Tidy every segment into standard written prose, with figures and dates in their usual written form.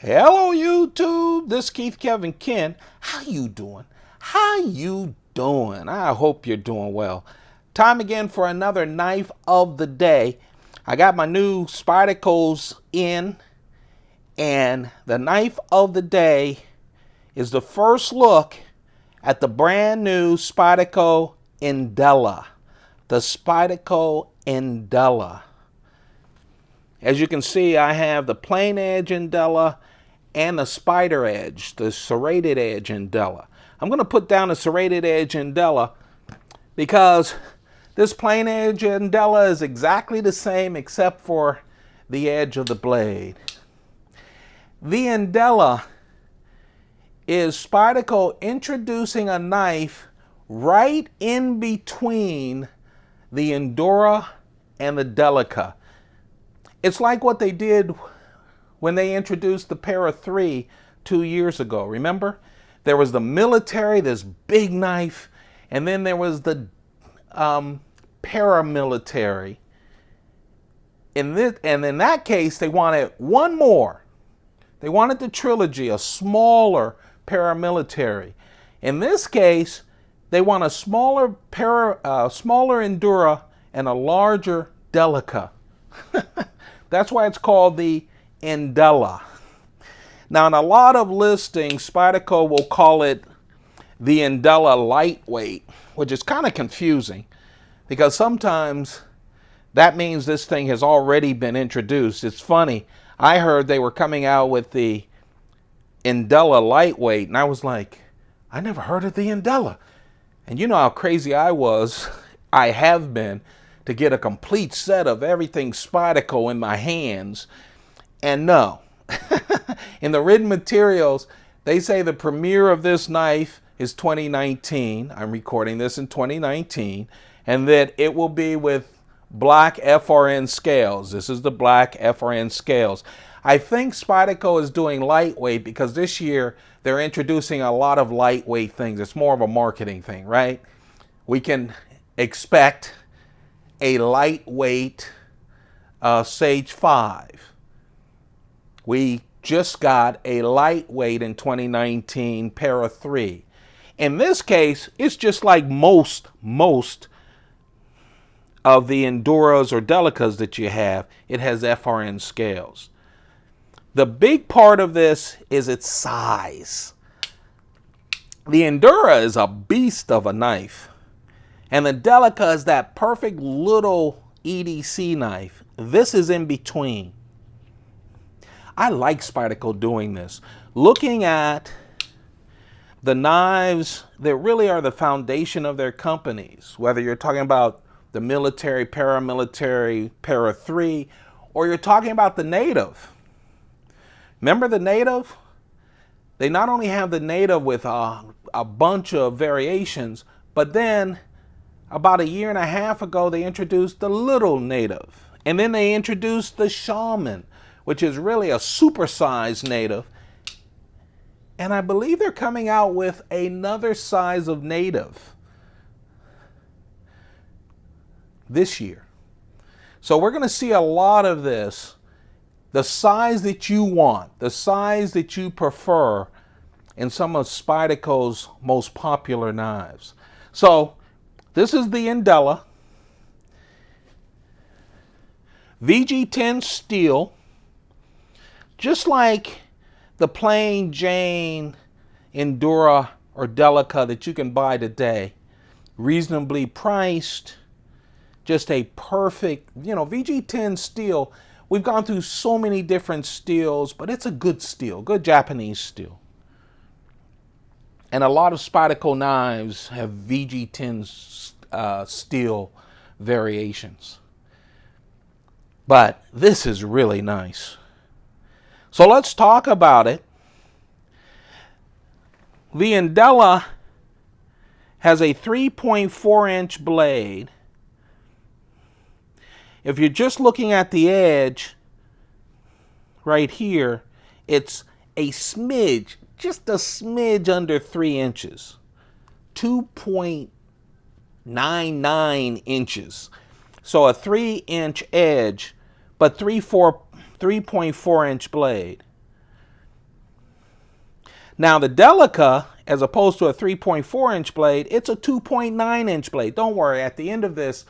Hello YouTube, this is Keith Kevin Ken. How you doing? How you doing? I hope you're doing well. Time again for another knife of the day. I got my new Spydercos in, and the knife of the day is the first look at the brand new Spyderco Endela. The Spyderco Endela. As you can see, I have the plain edge Endela and the spider edge, the serrated edge Endela. I'm going to put down the serrated edge Endela because this plain edge Endela is exactly the same except for the edge of the blade. The Endela is Spyderco introducing a knife right in between the Endura and the Delica. It's like what they did when they introduced the Para 3 2 years ago. Remember? There was the military, this big knife, and then there was the paramilitary. And in that case, they wanted one more. They wanted the trilogy, a smaller paramilitary. In this case, they want a smaller Endura and a larger Delica. That's why it's called the Endela. Now, in a lot of listings, Spyderco will call it the Endela lightweight, which is kind of confusing because sometimes that means this thing has already been introduced. It's funny. I heard they were coming out with the Endela lightweight, and I was like, I never heard of the Endela. And you know how crazy I was, I have been, to get a complete set of everything Spyderco in my hands. And no, in the written materials, they say the premiere of this knife is 2019. I'm recording this in 2019. And that it will be with black FRN scales. This is the black FRN scales. I think Spyderco is doing lightweight because this year they're introducing a lot of lightweight things. It's more of a marketing thing, right? We can expect a lightweight Sage 5. We just got a lightweight in 2019 Para 3. In this case, it's just like most of the Enduras or Delicas that you have. It has FRN scales. The big part of this is its size. The Endura is a beast of a knife. And the Delica is that perfect little EDC knife. This is in between. I like Spyderco doing this. Looking at the knives that really are the foundation of their companies, whether you're talking about the military, paramilitary, Para 3, or you're talking about the native. Remember the native? They not only have the native with a bunch of variations, but then about a year and a half ago, they introduced the little native. And then they introduced the shaman, which is really a supersized native. And I believe they're coming out with another size of native this year. So we're going to see a lot of this. The size that you want, the size that you prefer in some of Spyderco's most popular knives. So this is the Endela. VG10 steel. Just like the plain Jane Endura or Delica that you can buy today. Reasonably priced. Just a perfect, VG10 steel. We've gone through so many different steels, but it's a good steel, good Japanese steel. And a lot of Spyderco knives have VG10 steel variations. But this is really nice. So let's talk about it. The Endela has a 3.4-inch blade. If you're just looking at the edge right here, it's a smidge, just a smidge under 3 inches. 2.99 inches. So a 3-inch edge, but 3.4-inch blade. Now the Delica, as opposed to a 3.4-inch blade, it's a 2.9-inch blade. Don't worry, at the end of this,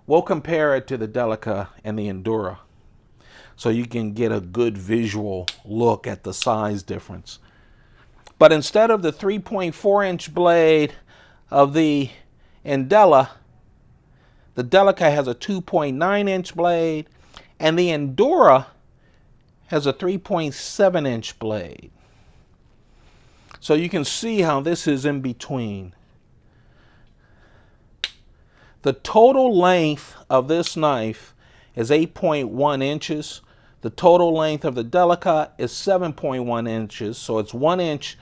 we'll compare it to the Delica and the Endura, so you can get a good visual look at the size difference. But instead of the 3.4-inch blade of the Endela, the Delica has a 2.9-inch blade, and the Endura has a 3.7-inch blade. So you can see how this is in between. The total length of this knife is 8.1 inches. The total length of the Delica is 7.1 inches, so it's 1 inch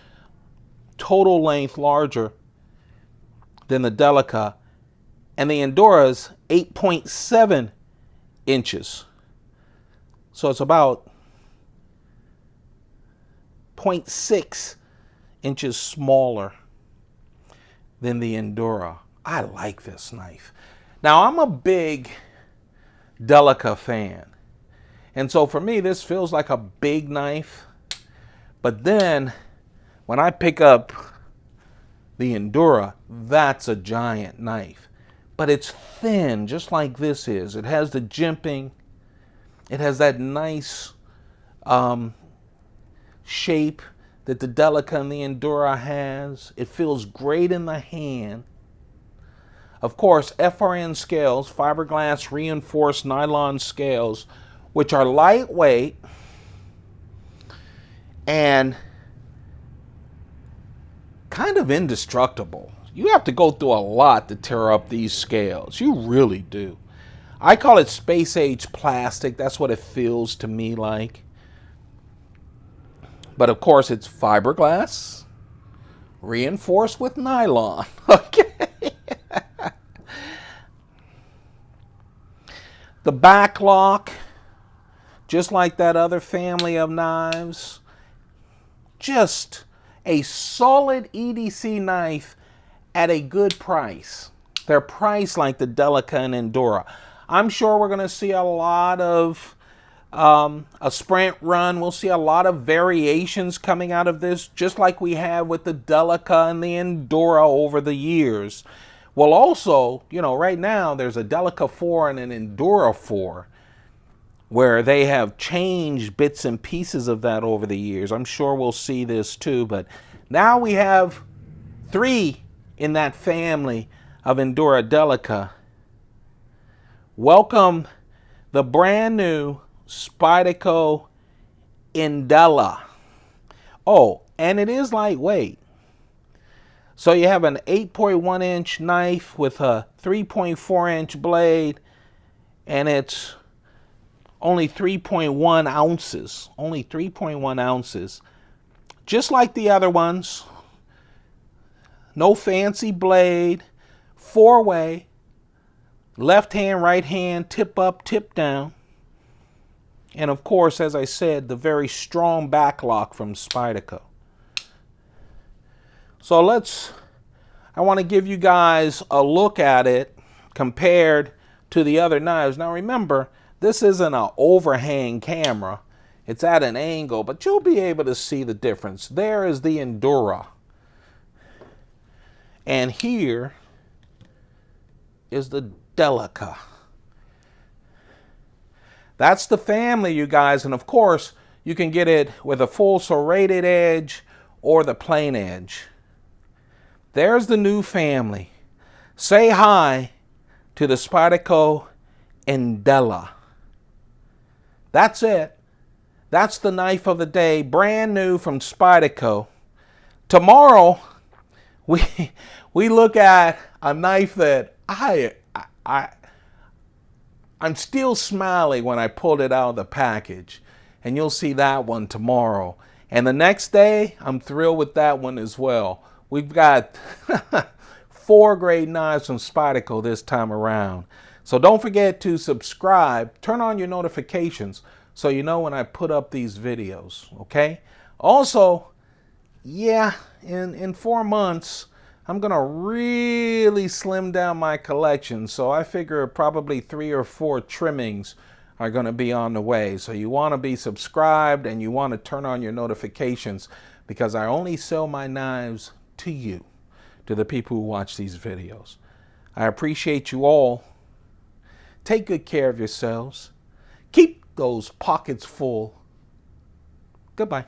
total length larger than the Delica. And the Endura is 8.7 inches. So it's about 0.6 inches smaller than the Endura. I like this knife. Now, I'm a big Delica fan. And so for me, this feels like a big knife. But then when I pick up the Endura, that's a giant knife. But it's thin, just like this is. It has the jimping. It has that nice shape that the Delica and the Endura has. It feels great in the hand. Of course, FRN scales, fiberglass reinforced nylon scales, which are lightweight and kind of indestructible. You have to go through a lot to tear up these scales. You really do. I call it space age plastic. That's what it feels to me like. But of course, it's fiberglass reinforced with nylon. Okay. The back lock, just like that other family of knives, just a solid EDC knife at a good price. They're priced like the Delica and Endura. I'm sure we're going to see a lot of a sprint run. We'll see a lot of variations coming out of this, just like we have with the Delica and the Endura over the years. Well, also, you know, right now there's a Delica 4 and an Endura 4 where they have changed bits and pieces of that over the years. I'm sure we'll see this too, but now we have 3 in that family of Endura Delica. Welcome the brand new Spyderco Endela. Oh, and it is lightweight. So you have an 8.1 inch knife with a 3.4 inch blade, and it's only 3.1 ounces. Only 3.1 ounces. Just like the other ones. No fancy blade. 4-way. Left hand, right hand, tip up, tip down. And of course, as I said, the very strong back lock from Spyderco. So I want to give you guys a look at it compared to the other knives. Now remember, this isn't an overhang camera. It's at an angle, but you'll be able to see the difference. There is the Endura. And here is the Delica. That's the family, you guys. And of course, you can get it with a full serrated edge or the plain edge. There's the new family. Say hi to the Spyderco Endela. That's it. That's the knife of the day, brand new from Spyderco. Tomorrow, we look at a knife that I'm still smiling when I pulled it out of the package. And you'll see that one tomorrow. And the next day, I'm thrilled with that one as well. We've got 4 great knives from Spyderco this time around. So don't forget to subscribe, turn on your notifications so you know when I put up these videos, okay? Also, yeah, in 4 months, I'm going to really slim down my collection. So I figure probably 3 or 4 trimmings are going to be on the way. So you want to be subscribed and you want to turn on your notifications because I only sell my knives to you, to the people who watch these videos. I appreciate you all. Take good care of yourselves. Keep those pockets full. Goodbye.